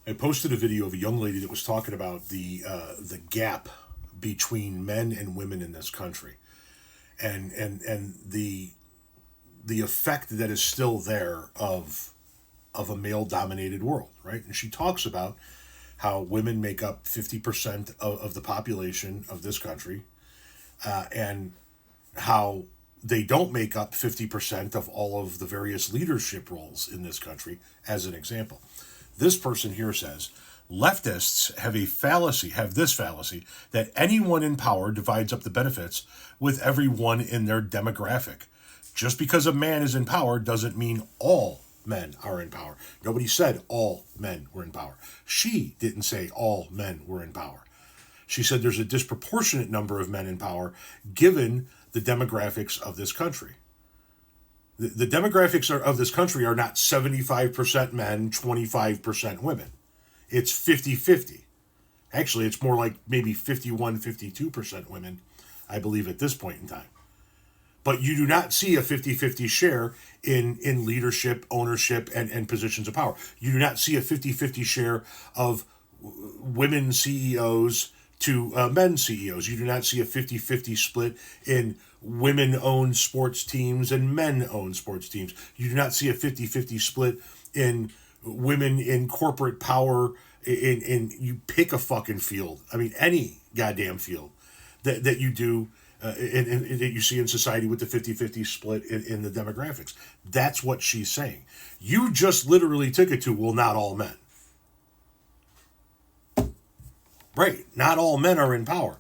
I posted a video of a young lady that was talking about the gap between men and women in this country, and the effect that is still there of a male dominated world, right? And she talks about how women make up 50% of the population of this country, and how they don't make up 50% of all of the various leadership roles in this country, as an example. This person here says, leftists have this fallacy that anyone in power divides up the benefits with everyone in their demographic. Just because a man is in power doesn't mean all men are in power. Nobody said all men were in power. She didn't say all men were in power. She said there's a disproportionate number of men in power given the demographics of this country. The demographics of this country are not 75% men, 25% women. It's 50-50. Actually, it's more like maybe 51, 52% women, I believe, at this point in time. But you do not see a 50-50 share in leadership, ownership, and positions of power. You do not see a 50-50 share of women CEOs to men CEOs. You do not see a 50-50 split in women-owned sports teams and men-owned sports teams. You do not see a 50-50 split in women in corporate power. In you pick a fucking field. I mean, any goddamn field that you do, and that you see in society with the 50-50 split in the demographics. That's what she's saying. You just literally took it to, well, not all men. Right, not all men are in power.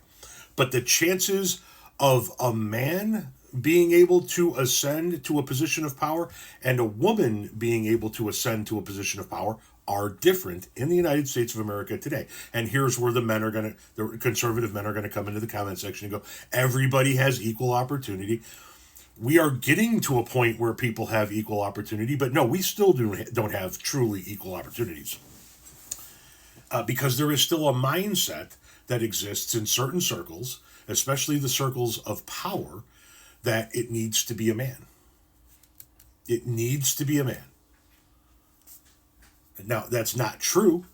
But the chances of a man being able to ascend to a position of power and a woman being able to ascend to a position of power are different in the United States of America today. And here's where the conservative men are going to come into the comment section and go, everybody has equal opportunity. We are getting to a point where people have equal opportunity, but no, we still don't have truly equal opportunities. Because there is still a mindset that exists in certain circles, especially the circles of power, that it needs to be a man. It needs to be a man. Now, that's not true,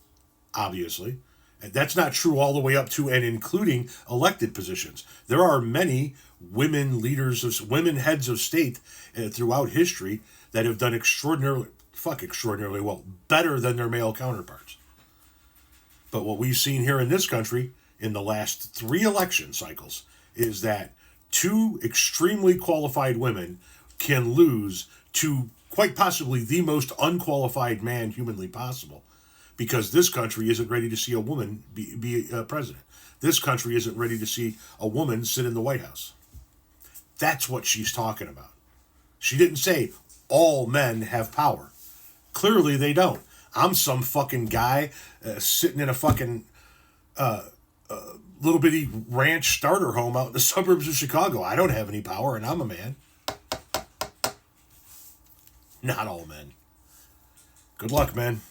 obviously. And that's not true all the way up to and including elected positions. There are many women heads of state throughout history that have done extraordinarily well, better than their male counterparts. But what we've seen here in this country in the last 3 election cycles is that 2 extremely qualified women can lose to quite possibly the most unqualified man humanly possible, because this country isn't ready to see a woman be president. This country isn't ready to see a woman sit in the White House. That's what she's talking about. She didn't say all men have power. Clearly they don't. I'm some fucking guy sitting in a fucking little bitty ranch starter home out in the suburbs of Chicago. I don't have any power, and I'm a man. Not all men. Good luck, men.